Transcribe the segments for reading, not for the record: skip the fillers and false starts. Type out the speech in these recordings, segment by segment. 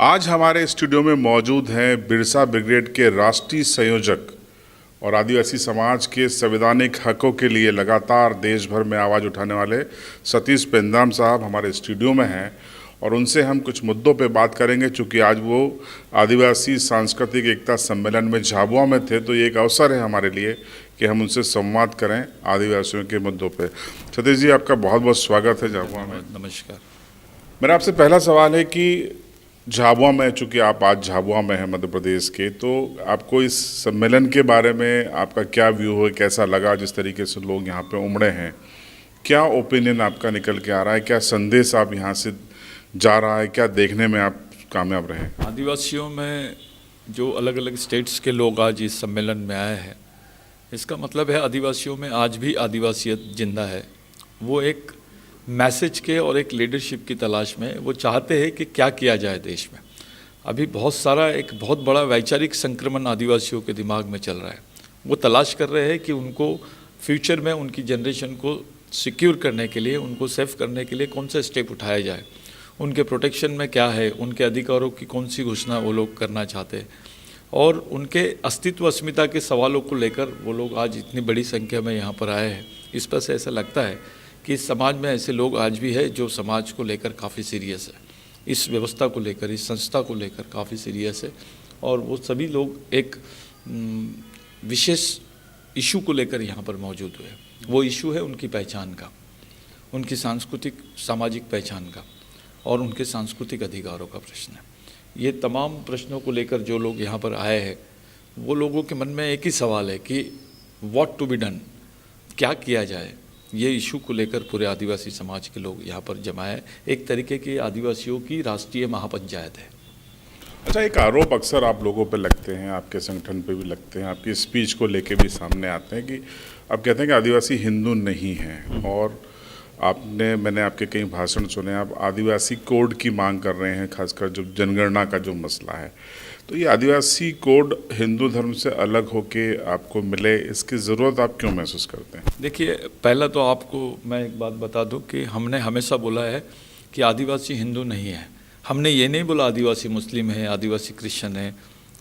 आज हमारे स्टूडियो में मौजूद हैं बिरसा ब्रिगेड के राष्ट्रीय संयोजक और आदिवासी समाज के संवैधानिक हकों के लिए लगातार देश भर में आवाज़ उठाने वाले सतीश पेंद्राम साहब हमारे स्टूडियो में हैं और उनसे हम कुछ मुद्दों पे बात करेंगे। चूँकि आज वो आदिवासी सांस्कृतिक एकता सम्मेलन में झाबुआ में थे, तो ये एक अवसर है हमारे लिए कि हम उनसे संवाद करें आदिवासियों के मुद्दों पे। सतीश जी, आपका बहुत बहुत स्वागत है झाबुआ में। नमस्कार। मेरा आपसे पहला सवाल है कि झाबुआ में, चूँकि आप आज झाबुआ में हैं मध्य प्रदेश के, तो आपको इस सम्मेलन के बारे में आपका क्या व्यू है, कैसा लगा जिस तरीके से लोग यहाँ पे उमड़े हैं? क्या ओपिनियन आपका निकल के आ रहा है, क्या संदेश आप यहाँ से जा रहा है, क्या देखने में आप कामयाब रहे? आदिवासियों में जो अलग अलग स्टेट्स के लोग आज इस सम्मेलन में आए हैं, इसका मतलब है आदिवासियों में आज भी आदिवासियत जिंदा है। वो एक मैसेज के और एक लीडरशिप की तलाश में वो चाहते हैं कि क्या किया जाए देश में। अभी बहुत सारा एक बहुत बड़ा वैचारिक संक्रमण आदिवासियों के दिमाग में चल रहा है। वो तलाश कर रहे हैं कि उनको फ्यूचर में उनकी जनरेशन को सिक्योर करने के लिए, उनको सेफ करने के लिए कौन सा स्टेप उठाया जाए, उनके प्रोटेक्शन में क्या है, उनके अधिकारों की कौन सी घोषणा वो लोग करना चाहते हैं, और उनके अस्तित्व अस्मिता के सवालों को लेकर वो लोग आज इतनी बड़ी संख्या में यहाँ पर आए हैं। इस पर से ऐसा लगता है कि इस समाज में ऐसे लोग आज भी है जो समाज को लेकर काफ़ी सीरियस है, इस व्यवस्था को लेकर, इस संस्था को लेकर काफ़ी सीरियस है। और वो सभी लोग एक विशेष इशू को लेकर यहाँ पर मौजूद हुए। वो इशू है उनकी पहचान का, उनकी सांस्कृतिक सामाजिक पहचान का और उनके सांस्कृतिक अधिकारों का प्रश्न है। ये तमाम प्रश्नों को लेकर जो लोग यहाँ पर आए हैं, वो लोगों के मन में एक ही सवाल है कि व्हाट टू बी डन, क्या किया जाए। ये इशू को लेकर पूरे आदिवासी समाज के लोग यहाँ पर जमा है। एक तरीके की आदिवासियों की राष्ट्रीय महापंचायत है। अच्छा, एक आरोप अक्सर आप लोगों पे लगते हैं, आपके संगठन पे भी लगते हैं, आपकी स्पीच को लेके भी सामने आते हैं कि आप कहते हैं कि आदिवासी हिंदू नहीं हैं, और मैंने आपके कई भाषण सुने, आप आदिवासी कोड की मांग कर रहे हैं, खासकर जो जनगणना का जो मसला है। तो ये आदिवासी कोड हिंदू धर्म से अलग होके आपको मिले, इसकी ज़रूरत आप क्यों महसूस करते हैं? देखिए, पहला तो आपको मैं एक बात बता दूं कि हमने हमेशा बोला है कि आदिवासी हिंदू नहीं है। हमने ये नहीं बोला आदिवासी मुस्लिम है, आदिवासी क्रिश्चियन है,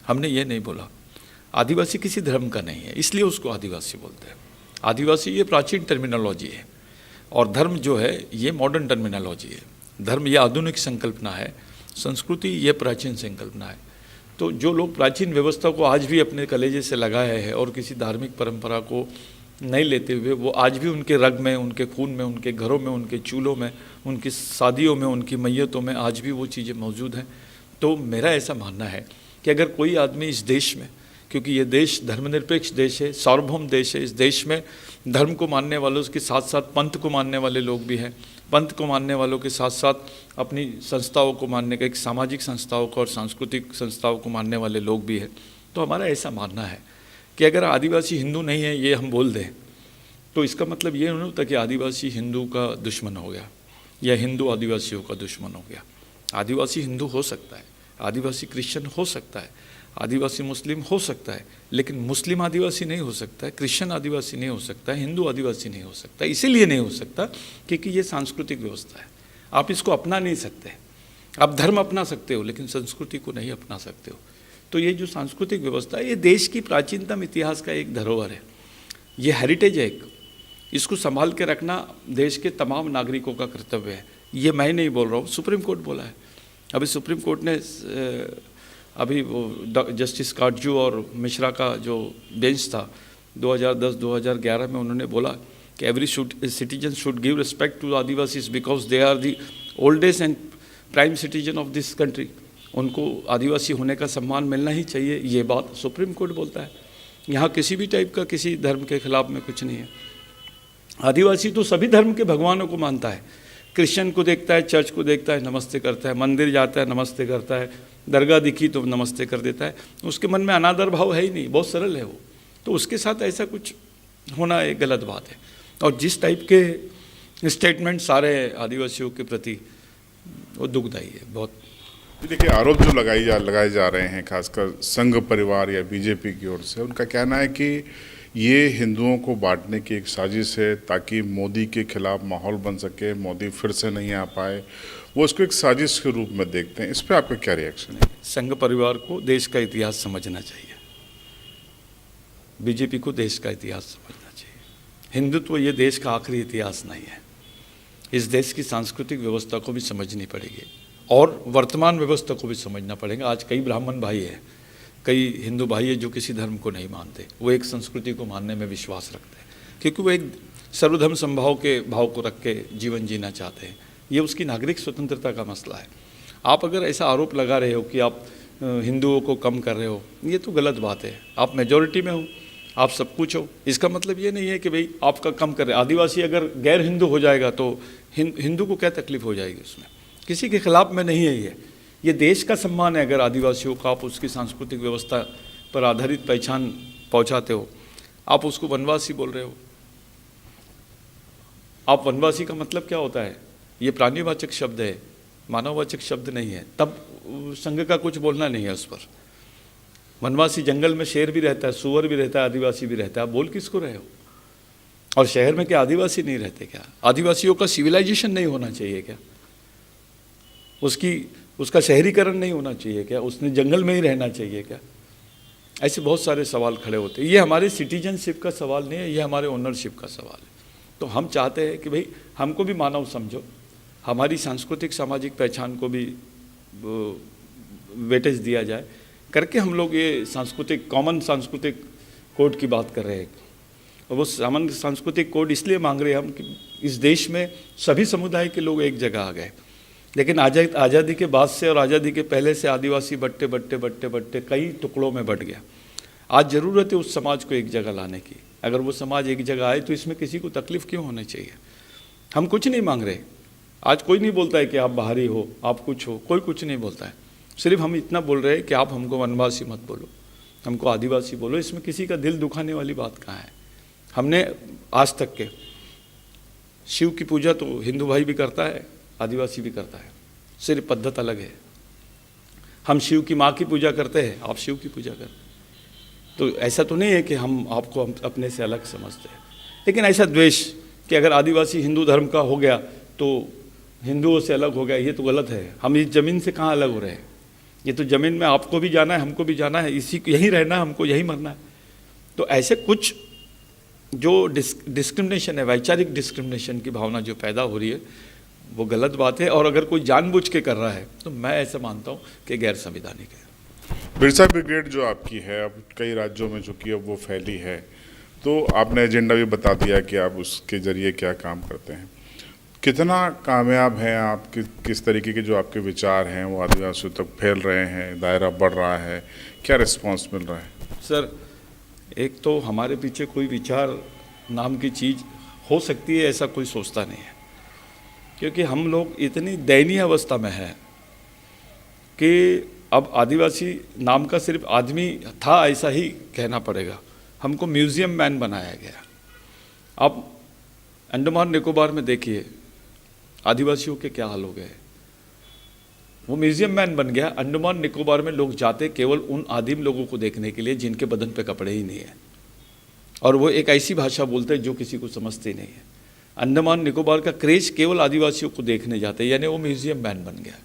हमने ये नहीं बोला। आदिवासी किसी धर्म का नहीं है, इसलिए उसको आदिवासी बोलते हैं। आदिवासी ये प्राचीन टर्मिनोलॉजी है और धर्म जो है ये मॉडर्न टर्मिनोलॉजी है। धर्म ये आधुनिक संकल्पना है, संस्कृति ये प्राचीन संकल्पना है। तो जो लोग प्राचीन व्यवस्था को आज भी अपने कलेजे से लगाए हैं और किसी धार्मिक परंपरा को नहीं लेते हुए, वो आज भी उनके रग में, उनके खून में, उनके घरों में, उनके चूल्हों में, उनकी शादियों में, उनकी मैयतों में आज भी वो चीज़ें मौजूद हैं। तो मेरा ऐसा मानना है कि अगर कोई आदमी इस देश में, क्योंकि ये देश धर्मनिरपेक्ष देश है, सार्वभौम देश है, इस देश में धर्म को मानने वालों के साथ साथ पंथ को मानने वाले लोग भी हैं, पंथ को मानने वालों के साथ साथ अपनी संस्थाओं को मानने का, एक सामाजिक संस्थाओं को और सांस्कृतिक संस्थाओं को मानने वाले लोग भी हैं। तो हमारा ऐसा मानना है कि अगर आदिवासी हिंदू नहीं है ये हम बोल दें, तो इसका मतलब ये नहीं होता कि आदिवासी हिंदू का दुश्मन हो गया या हिंदू आदिवासियों का दुश्मन हो गया। आदिवासी हिंदू हो सकता है, आदिवासी क्रिश्चियन हो सकता है, आदिवासी मुस्लिम हो सकता है, लेकिन मुस्लिम आदिवासी नहीं हो सकता है, क्रिश्चियन आदिवासी नहीं हो सकता है, हिंदू आदिवासी नहीं हो सकता। इसीलिए नहीं हो सकता क्योंकि ये सांस्कृतिक व्यवस्था है। आप इसको अपना नहीं सकते। आप धर्म अपना सकते हो लेकिन संस्कृति को नहीं अपना सकते हो। तो ये जो सांस्कृतिक व्यवस्था है, ये देश की प्राचीनतम इतिहास का एक धरोहर है, ये हेरिटेज है एक। इसको संभाल के रखना देश के तमाम नागरिकों का कर्तव्य है। ये मैं नहीं बोल रहा हूँ, सुप्रीम कोर्ट बोला है। अभी सुप्रीम कोर्ट ने अभी वो जस्टिस काटजू और मिश्रा का जो बेंच था 2010-2011 में, उन्होंने बोला कि every citizen should give respect to adivasis because they are the oldest and prime citizen of this country. उनको आदिवासी होने का सम्मान मिलना ही चाहिए, ये बात सुप्रीम कोर्ट बोलता है। यहाँ किसी भी टाइप का किसी धर्म के खिलाफ में कुछ नहीं है। आदिवासी तो सभी धर्म के भगवानों को मानता है। क्रिश्चियन को देखता है, चर्च को देखता है, नमस्ते करता है, मंदिर जाता है, नमस्ते करता है, दरगाह दिखी तो नमस्ते कर देता है। उसके मन में अनादर भाव है ही नहीं, बहुत सरल है वो। तो उसके साथ ऐसा कुछ होना एक गलत बात है। और जिस टाइप के स्टेटमेंट सारे आदिवासियों के प्रति, वो दुखदायी है बहुत। देखिए, आरोप जो लगाए जा रहे हैं खासकर संघ परिवार या बीजेपी की ओर से, उनका कहना है कि ये हिंदुओं को बांटने की एक साजिश है ताकि मोदी के खिलाफ माहौल बन सके, मोदी फिर से नहीं आ पाए, वो उसको एक साजिश के रूप में देखते हैं। इस पर आपका क्या रिएक्शन है? संघ परिवार को देश का इतिहास समझना चाहिए, बीजेपी को देश का इतिहास समझना चाहिए। हिंदुत्व ये देश का आखिरी इतिहास नहीं है। इस देश की सांस्कृतिक व्यवस्था को भी समझनी पड़ेगी और वर्तमान व्यवस्था को भी समझना पड़ेगा। आज कई ब्राह्मण भाई हैं, कई हिंदू भाई हैं जो किसी धर्म को नहीं मानते, वो एक संस्कृति को मानने में विश्वास रखते हैं, क्योंकि वो एक सर्वधर्म संभाव के भाव को रख के जीवन जीना चाहते हैं। ये उसकी नागरिक स्वतंत्रता का मसला है। आप अगर ऐसा आरोप लगा रहे हो कि आप हिंदुओं को कम कर रहे हो, ये तो गलत बात है। आप मेजॉरिटी में हो, आप सब कुछ हो, इसका मतलब ये नहीं है कि भाई आपका कम कर रहे। आदिवासी अगर गैर हिंदू हो जाएगा तो हिंदू को क्या तकलीफ हो जाएगी? उसमें किसी के खिलाफ में नहीं है। ये देश का सम्मान है। अगर आदिवासियों को आप उसकी सांस्कृतिक व्यवस्था पर आधारित पहचान पहुंचाते हो, आप उसको वनवासी बोल रहे हो। आप वनवासी का मतलब क्या होता है? ये प्राणीवाचक शब्द है, मानववाचक शब्द नहीं है। तब संघ का कुछ बोलना नहीं है उस पर। वनवासी जंगल में शेर भी रहता है, सुअर भी रहता है, आदिवासी भी रहता है। आप बोल किसको रहे हो? और शहर में क्या आदिवासी नहीं रहते क्या? आदिवासियों का सिविलाइजेशन नहीं होना चाहिए क्या? उसका शहरीकरण नहीं होना चाहिए क्या? उसने जंगल में ही रहना चाहिए क्या? ऐसे बहुत सारे सवाल खड़े होते हैं। ये हमारे सिटीजनशिप का सवाल नहीं है, ये हमारे ओनरशिप का सवाल है। तो हम चाहते हैं कि भाई हमको भी मानव समझो, हमारी सांस्कृतिक सामाजिक पहचान को भी वेटेज दिया जाए करके हम लोग ये सांस्कृतिक कॉमन सांस्कृतिक कोड की बात कर रहे हैं। और वो सामान्य सांस्कृतिक कोड इसलिए मांग रहे हैं हम कि इस देश में सभी समुदाय के लोग एक जगह आ गए, लेकिन आज़ादी के बाद से और आज़ादी के पहले से आदिवासी बढ़ते कई टुकड़ों में बट गया। आज ज़रूरत है उस समाज को एक जगह लाने की। अगर वो समाज एक जगह आए तो इसमें किसी को तकलीफ़ क्यों होनी चाहिए? हम कुछ नहीं मांग रहे। आज कोई नहीं बोलता है कि आप बाहरी हो, आप कुछ हो, कोई कुछ नहीं बोलता है। सिर्फ हम इतना बोल रहे हैं कि आप हमको वनवासी मत बोलो, हमको आदिवासी बोलो। इसमें किसी का दिल दुखाने वाली बात कहाँ है? हमने आज तक के शिव की पूजा तो हिंदू भाई भी करता है, आदिवासी भी करता है, सिर्फ पद्धत अलग है। हम शिव की माँ की पूजा करते हैं, आप शिव की पूजा करते हैं। तो ऐसा तो नहीं है कि हम आपको अपने से अलग समझते हैं। लेकिन ऐसा द्वेष कि अगर आदिवासी हिंदू धर्म का हो गया तो हिंदुओं से अलग हो गया, ये तो गलत है। हम इस ज़मीन से कहाँ अलग हो रहे हैं? ये तो ज़मीन में आपको भी जाना है, हमको भी जाना है, यहीं रहना है, हमको यहीं मरना है। तो ऐसे कुछ जो डिस्क्रिमिनेशन है, वैचारिक डिस्क्रिमिनेशन की भावना जो पैदा हो रही है, वो गलत बात है। और अगर कोई जानबूझ के कर रहा है तो मैं ऐसा मानता हूँ कि गैर संवैधानिक है। बिरसा ब्रिगेड जो आपकी है, अब कई राज्यों में चूँकि अब वो फैली है, तो आपने एजेंडा भी बता दिया कि आप उसके ज़रिए क्या काम करते हैं। कितना कामयाब हैं आप? किस तरीके के जो आपके विचार हैं वो आदिवासियों तक फैल रहे हैं, दायरा बढ़ रहा है, क्या रिस्पॉन्स मिल रहा है? सर, एक तो हमारे पीछे कोई विचार नाम की चीज़ हो सकती है ऐसा कोई सोचता नहीं है, क्योंकि हम लोग इतनी दयनीय अवस्था में हैं कि अब आदिवासी नाम का सिर्फ आदमी था ऐसा ही कहना पड़ेगा। हमको म्यूज़ियम मैन बनाया गया। अब अंडमान निकोबार में देखिए आदिवासियों के क्या हाल हो गए। वो म्यूज़ियम मैन बन गया। अंडमान निकोबार में लोग जाते केवल उन आदिम लोगों को देखने के लिए जिनके बदन पे कपड़े ही नहीं है, और वो एक ऐसी भाषा बोलते हैं जो किसी को समझते नहीं है। अंडमान निकोबार का क्रेज केवल आदिवासियों को देखने जाते हैं, यानी वो म्यूज़ियम मैन बन गया।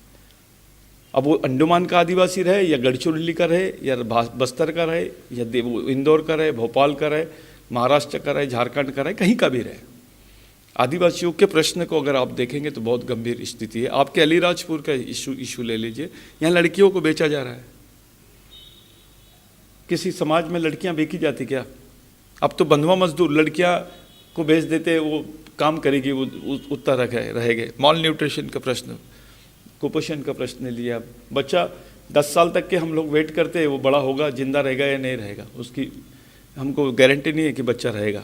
अब वो अंडमान का आदिवासी रहे या गढ़चिरौली का रहे या बस्तर का रहे या इंदौर का रहे, भोपाल का रहे, महाराष्ट्र का रहे, झारखंड का रहे, कहीं का भी रहे, आदिवासियों के प्रश्न को अगर आप देखेंगे तो बहुत गंभीर स्थिति है। आपके अलीराजपुर का इशू ले लीजिए, यहाँ लड़कियों को बेचा जा रहा है। किसी समाज में लड़कियाँ बेची जाती क्या? अब तो बंधुआ मजदूर लड़कियाँ को बेच देते, वो काम करेगी, वो उतना रहेगा। मॉल न्यूट्रिशन का प्रश्न, कुपोषण का प्रश्न लिया। बच्चा 10 साल तक के हम लोग वेट करते हैं, वो बड़ा होगा, जिंदा रहेगा या नहीं रहेगा, उसकी हमको गारंटी नहीं है कि बच्चा रहेगा।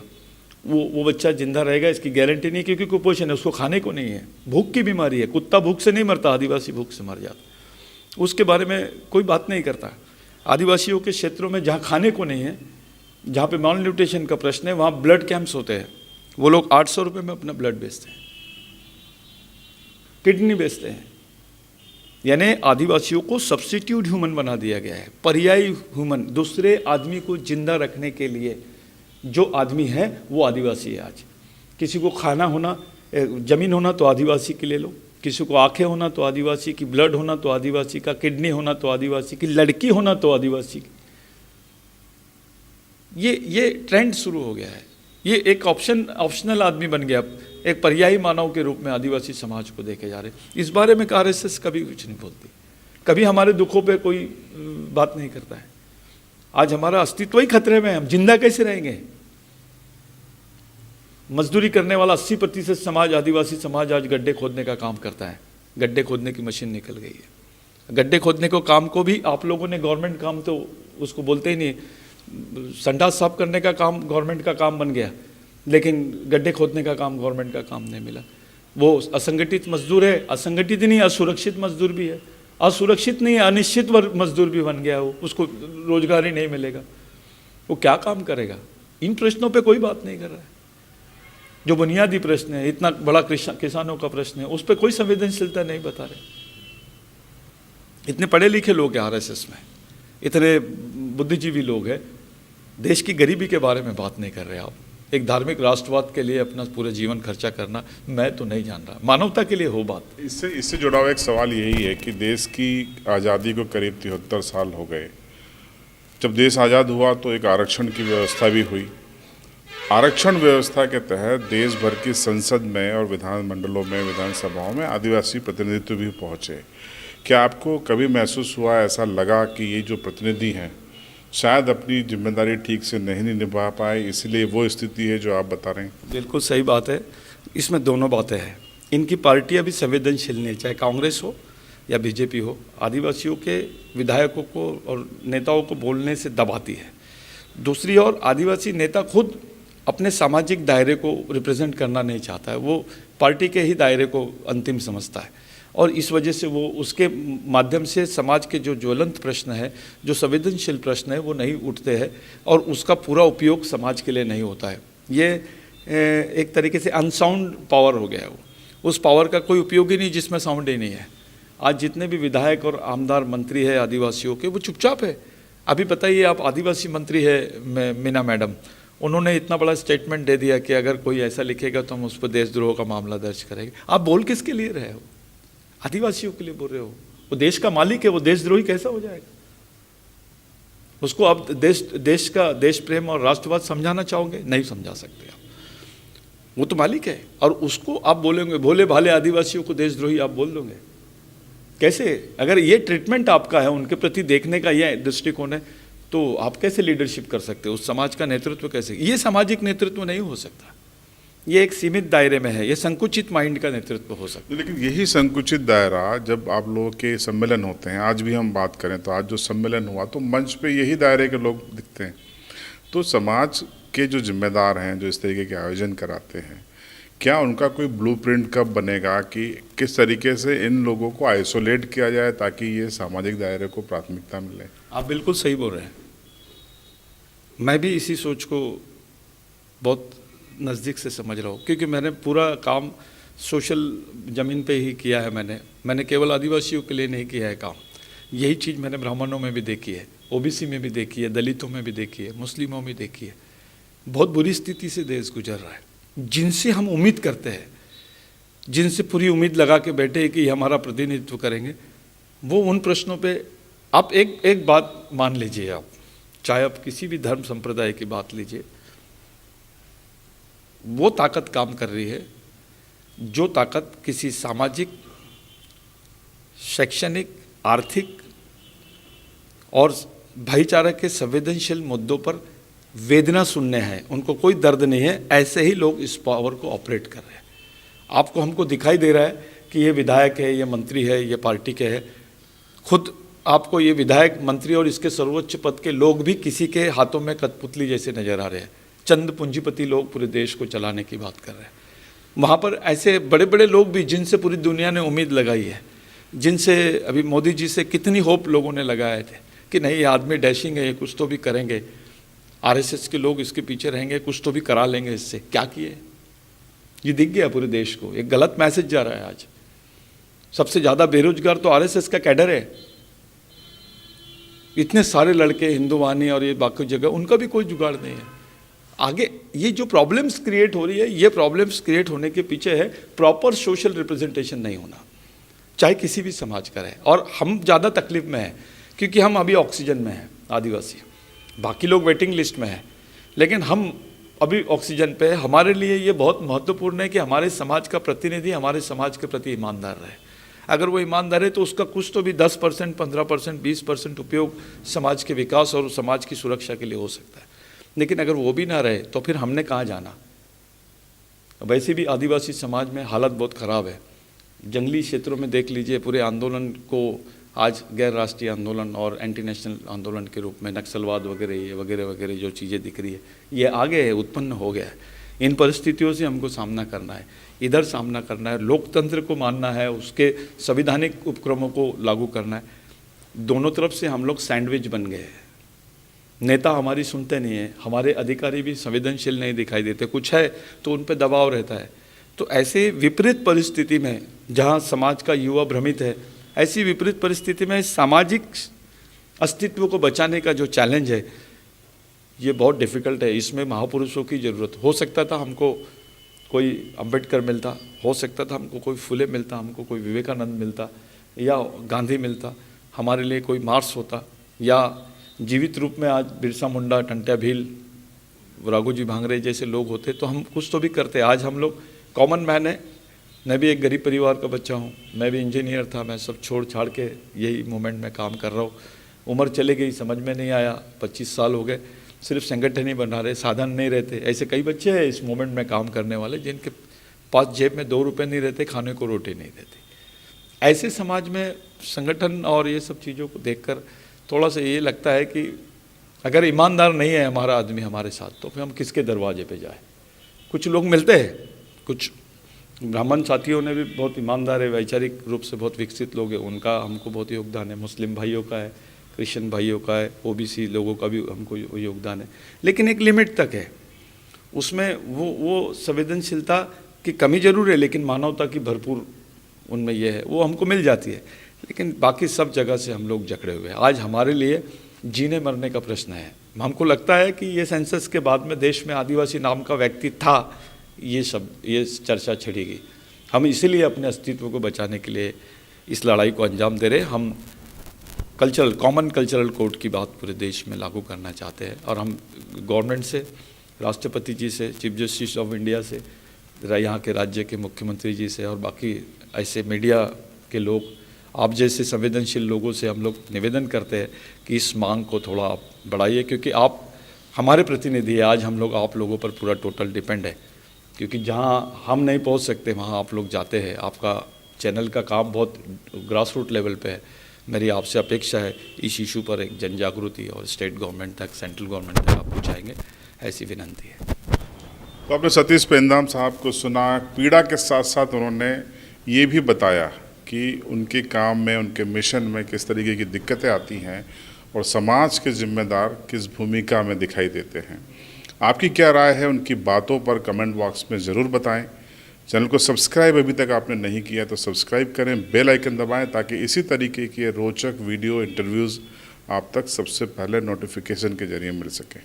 वो बच्चा जिंदा रहेगा इसकी गारंटी नहीं, क्योंकि कुपोषण है, उसको खाने को नहीं है। भूख की बीमारी है, कुत्ता भूख से नहीं मरता, आदिवासी भूख से मर जाता। उसके बारे में कोई बात नहीं करता। आदिवासियों के क्षेत्रों में जहाँ खाने को नहीं है, जहाँ पे मॉल न्यूट्रिशन का प्रश्न है, वहाँ ब्लड कैंप्स होते हैं। वो लोग 800 रुपये में अपना ब्लड बेचते हैं, किडनी बेचते हैं। यानी आदिवासियों को सब्स्टिट्यूट ह्यूमन बना दिया गया है, पर्यायी ह्यूमन। दूसरे आदमी को जिंदा रखने के लिए जो आदमी है वो आदिवासी है। आज किसी को खाना होना, ज़मीन होना तो आदिवासी की ले लो, किसी को आंखें होना तो आदिवासी की, ब्लड होना तो आदिवासी का, किडनी होना तो आदिवासी की, लड़की होना तो आदिवासी की। ये ट्रेंड शुरू हो गया है। ये एक ऑप्शनल आदमी बन गया, एक पर्यायी मानव के रूप में आदिवासी समाज को देखे जा रहे। इस बारे में आरएसएस कभी कुछ नहीं बोलती, कभी हमारे दुखों पे कोई बात नहीं करता है। आज हमारा अस्तित्व ही खतरे में है, हम जिंदा कैसे रहेंगे? मजदूरी करने वाला 80% समाज, आदिवासी समाज आज गड्ढे खोदने का काम करता है। गड्ढे खोदने की मशीन निकल गई है। गड्ढे खोदने को काम को भी आप लोगों ने गवर्नमेंट काम तो उसको बोलते ही नहीं, संडास साफ करने का काम गवर्नमेंट का काम बन गया, लेकिन गड्ढे खोदने का काम गवर्नमेंट का काम नहीं मिला। वो असंगठित मजदूर है, असंगठित नहीं असुरक्षित मजदूर भी है, असुरक्षित नहीं अनिश्चित मजदूर भी बन गया। वो उसको रोजगार ही नहीं मिलेगा, वो क्या काम करेगा? इन प्रश्नों पे कोई बात नहीं कर रहा है। जो बुनियादी प्रश्न है, इतना बड़ा किसानों का प्रश्न है, उस पर कोई संवेदनशीलता नहीं बता रहे। इतने पढ़े लिखे लोग हैं आरएसएस में, इतने बुद्धिजीवी लोग हैं, देश की गरीबी के बारे में बात नहीं कर रहे आप। एक धार्मिक राष्ट्रवाद के लिए अपना पूरा जीवन खर्चा करना, मैं तो नहीं जान रहा। मानवता के लिए हो बात। इससे जुड़ा हुआ एक सवाल यही है कि देश की आज़ादी को करीब 73 साल हो गए। जब देश आज़ाद हुआ तो एक आरक्षण की व्यवस्था भी हुई। आरक्षण व्यवस्था के तहत देश भर की संसद में और विधानमंडलों में, विधानसभाओं में आदिवासी प्रतिनिधित्व भी पहुँचे। क्या आपको कभी महसूस हुआ, ऐसा लगा कि ये जो प्रतिनिधि हैं शायद अपनी जिम्मेदारी ठीक से नहीं निभा पाए, इसलिए वो स्थिति है जो आप बता रहे हैं? बिल्कुल सही बात है। इसमें दोनों बातें हैं। इनकी पार्टियां भी संवेदनशील नहीं, चाहे कांग्रेस हो या बीजेपी हो, आदिवासियों के विधायकों को और नेताओं को बोलने से दबाती है। दूसरी ओर आदिवासी नेता खुद अपने सामाजिक दायरे को रिप्रेजेंट करना नहीं चाहता है, वो पार्टी के ही दायरे को अंतिम समझता है, और इस वजह से वो उसके माध्यम से समाज के जो ज्वलंत प्रश्न है, जो संवेदनशील प्रश्न है, वो नहीं उठते हैं और उसका पूरा उपयोग समाज के लिए नहीं होता है। ये एक तरीके से अनसाउंड पावर हो गया है। वो उस पावर का कोई उपयोग ही नहीं जिसमें साउंड ही नहीं है। आज जितने भी विधायक और आमदार मंत्री है आदिवासियों के, वो चुपचाप है। अभी बताइए, आप आदिवासी मंत्री है मीना मैडम, उन्होंने इतना बड़ा स्टेटमेंट दे दिया कि अगर कोई ऐसा लिखेगा तो हम उस पर देशद्रोह का मामला दर्ज करेंगे। आप बोल किसके लिए रहे हो? आदिवासियों के लिए बोल रहे हो। वो देश का मालिक है, वो देशद्रोही कैसा हो जाएगा? उसको आप देश का देश प्रेम और राष्ट्रवाद समझाना चाहोगे? नहीं समझा सकते आप। वो तो मालिक है, और उसको आप बोलेंगे भोले भाले आदिवासियों को देशद्रोही आप बोल दोगे कैसे? अगर ये ट्रीटमेंट आपका है, उनके प्रति देखने का ये दृष्टिकोण है, तो आप कैसे लीडरशिप कर सकते हो? उस समाज का नेतृत्व कैसे? ये सामाजिक नेतृत्व नहीं हो सकता। ये एक सीमित दायरे में है, ये संकुचित माइंड का नेतृत्व हो सकता है। लेकिन यही संकुचित दायरा जब आप लोगों के सम्मेलन होते हैं, आज भी हम बात करें तो आज जो सम्मेलन हुआ तो मंच पे यही दायरे के लोग दिखते हैं। तो समाज के जो जिम्मेदार हैं, जो इस तरीके के आयोजन कराते हैं, क्या उनका कोई ब्लूप्रिंट कब बनेगा कि किस तरीके से इन लोगों को आइसोलेट किया जाए ताकि ये सामाजिक दायरे को प्राथमिकता मिले? आप बिल्कुल सही बोल रहे हैं। मैं भी इसी सोच को बहुत नज़दीक से समझ रहा हूँ, क्योंकि मैंने पूरा काम सोशल ज़मीन पे ही किया है। मैंने केवल आदिवासियों के लिए नहीं किया है काम। यही चीज़ मैंने ब्राह्मणों में भी देखी है, ओबीसी में भी देखी है, दलितों में भी देखी है, मुस्लिमों में देखी है। बहुत बुरी स्थिति से देश गुजर रहा है। जिनसे हम उम्मीद करते हैं, जिनसे पूरी उम्मीद लगा के बैठे कि हमारा प्रतिनिधित्व करेंगे, वो उन प्रश्नों पे आप एक बात मान लीजिए, आप चाहे आप किसी भी धर्म संप्रदाय की बात लीजिए, वो ताकत काम कर रही है जो ताकत किसी सामाजिक, शैक्षणिक, आर्थिक और भाईचारा के संवेदनशील मुद्दों पर वेदना सुनने हैं। उनको कोई दर्द नहीं है, ऐसे ही लोग इस पावर को ऑपरेट कर रहे हैं। आपको हमको दिखाई दे रहा है कि ये विधायक है, ये मंत्री है, ये पार्टी के है। खुद आपको ये विधायक, मंत्री और इसके सर्वोच्च पद के लोग भी किसी के हाथों में कठपुतली जैसे नजर आ रहे हैं। चंद पूंजीपति लोग पूरे देश को चलाने की बात कर रहे हैं। वहाँ पर ऐसे बड़े बड़े लोग भी, जिनसे पूरी दुनिया ने उम्मीद लगाई है, जिनसे अभी मोदी जी से कितनी होप लोगों ने लगाए थे कि नहीं ये आदमी डैशिंग है, कुछ तो भी करेंगे, आरएसएस के लोग इसके पीछे रहेंगे, कुछ तो भी करा लेंगे इससे। क्या किए? ये दिख गया पूरे देश को। एक गलत मैसेज जा रहा है आज। सबसे ज़्यादा बेरोजगार तो आरएसएस का कैडर है। इतने सारे लड़के हिंदुवानी और ये बाकी जगह, उनका भी कोई जुगाड़ नहीं है। आगे ये जो प्रॉब्लम्स क्रिएट हो रही है, ये प्रॉब्लम्स क्रिएट होने के पीछे है प्रॉपर सोशल रिप्रेजेंटेशन नहीं होना, चाहे किसी भी समाज का रहे। और हम ज़्यादा तकलीफ में हैं क्योंकि हम अभी ऑक्सीजन में हैं आदिवासी, बाकी लोग वेटिंग लिस्ट में हैं, लेकिन हम अभी ऑक्सीजन पे है। हमारे लिए ये बहुत महत्वपूर्ण है कि हमारे समाज का प्रतिनिधि हमारे समाज के प्रति ईमानदार रहे। अगर वो ईमानदार है तो उसका कुछ तो भी 10%, 15%, 20% उपयोग समाज के विकास और समाज की सुरक्षा के लिए हो सकता है। लेकिन अगर वो भी ना रहे तो फिर हमने कहाँ जाना। वैसे भी आदिवासी समाज में हालत बहुत ख़राब है। जंगली क्षेत्रों में देख लीजिए, पूरे आंदोलन को आज गैर राष्ट्रीय आंदोलन और एंटी नेशनल आंदोलन के रूप में नक्सलवाद वगैरह ये वगैरह वगैरह जो चीज़ें दिख रही है, ये आगे है, उत्पन्न हो गया है। इन परिस्थितियों से हमको सामना करना है, इधर सामना करना है, लोकतंत्र को मानना है, उसके संविधानिक उपक्रमों को लागू करना है। दोनों तरफ से हम लोग सैंडविच बन गए हैं। नेता हमारी सुनते नहीं है, हमारे अधिकारी भी संवेदनशील नहीं दिखाई देते, कुछ है तो उन पर दबाव रहता है। तो ऐसे विपरीत परिस्थिति में जहाँ समाज का युवा भ्रमित है, ऐसी विपरीत परिस्थिति में सामाजिक अस्तित्व को बचाने का जो चैलेंज है ये बहुत डिफ़िकल्ट है। इसमें महापुरुषों की ज़रूरत। हो सकता था हमको कोई अंबेडकर मिलता, हो सकता था हमको कोई फुले मिलता, हमको कोई विवेकानंद मिलता या गांधी मिलता, हमारे लिए कोई मार्क्स होता, या जीवित रूप में आज बिरसा मुंडा, टंट्या भील, राघोजी भांगरे जैसे लोग होते तो हम कुछ तो भी करते। आज हम लोग कॉमन मैन है। मैं भी एक गरीब परिवार का बच्चा हूँ, मैं भी इंजीनियर था, मैं सब छोड़ छाड़ के यही मूवमेंट में काम कर रहा हूँ। उम्र चले गई, समझ में नहीं आया, 25 साल हो गए, सिर्फ संगठन ही बना रहे, साधन नहीं रहते। ऐसे कई बच्चे हैं इस मूवमेंट में काम करने वाले जिनके पास जेब में 2 रुपये नहीं रहते, खाने को रोटी नहीं रहती। ऐसे समाज में संगठन और ये सब चीज़ों को देखकर थोड़ा सा ये लगता है कि अगर ईमानदार नहीं है हमारा आदमी हमारे साथ तो फिर हम किसके दरवाजे पे जाए। कुछ लोग मिलते हैं, कुछ ब्राह्मण साथियों ने भी बहुत ईमानदार है, वैचारिक रूप से बहुत विकसित लोग हैं, उनका हमको बहुत योगदान है। मुस्लिम भाइयों का है, क्रिश्चियन भाइयों का है, ओबीसी लोगों का भी हमको योगदान है, लेकिन एक लिमिट तक है। उसमें वो संवेदनशीलता की कमी जरूर है, लेकिन मानवता की भरपूर उनमें ये है, वो हमको मिल जाती है। लेकिन बाकी सब जगह से हम लोग जकड़े हुए हैं। आज हमारे लिए जीने मरने का प्रश्न है। हमको लगता है कि ये सेंसस के बाद में देश में आदिवासी नाम का व्यक्ति था, ये चर्चा छिड़ेगी। हम इसीलिए अपने अस्तित्व को बचाने के लिए इस लड़ाई को अंजाम दे रहे। हम कॉमन कल्चरल कोड की बात पूरे देश में लागू करना चाहते हैं और हम गवर्नमेंट से, राष्ट्रपति जी से, चीफ जस्टिस ऑफ इंडिया से, यहाँ के राज्य के मुख्यमंत्री जी से और बाकी ऐसे मीडिया के लोग, आप जैसे संवेदनशील लोगों से हम लोग निवेदन करते हैं कि इस मांग को थोड़ा आप बढ़ाइए, क्योंकि आप हमारे प्रतिनिधि हैं। आज हम लोग आप लोगों पर पूरा टोटल डिपेंड है, क्योंकि जहां हम नहीं पहुंच सकते वहां आप लोग जाते हैं। आपका चैनल का काम बहुत ग्रास रूट लेवल पे है। मेरी आपसे अपेक्षा है इस इशू पर एक जन जागृति और स्टेट गवर्नमेंट तक, सेंट्रल गवर्नमेंट तक आप पहुँचाएँगे, ऐसी विनंती है। तो आपने सतीश पेंदाम साहब को सुना। पीड़ा के साथ साथ उन्होंने ये भी बताया कि उनके काम में, उनके मिशन में किस तरीके की दिक्कतें आती हैं और समाज के जिम्मेदार किस भूमिका में दिखाई देते हैं। आपकी क्या राय है उनकी बातों पर कमेंट बॉक्स में ज़रूर बताएं। चैनल को सब्सक्राइब अभी तक आपने नहीं किया तो सब्सक्राइब करें, बेल आइकन दबाएं ताकि इसी तरीके के रोचक वीडियो इंटरव्यूज़ आप तक सबसे पहले नोटिफिकेशन के जरिए मिल सकें।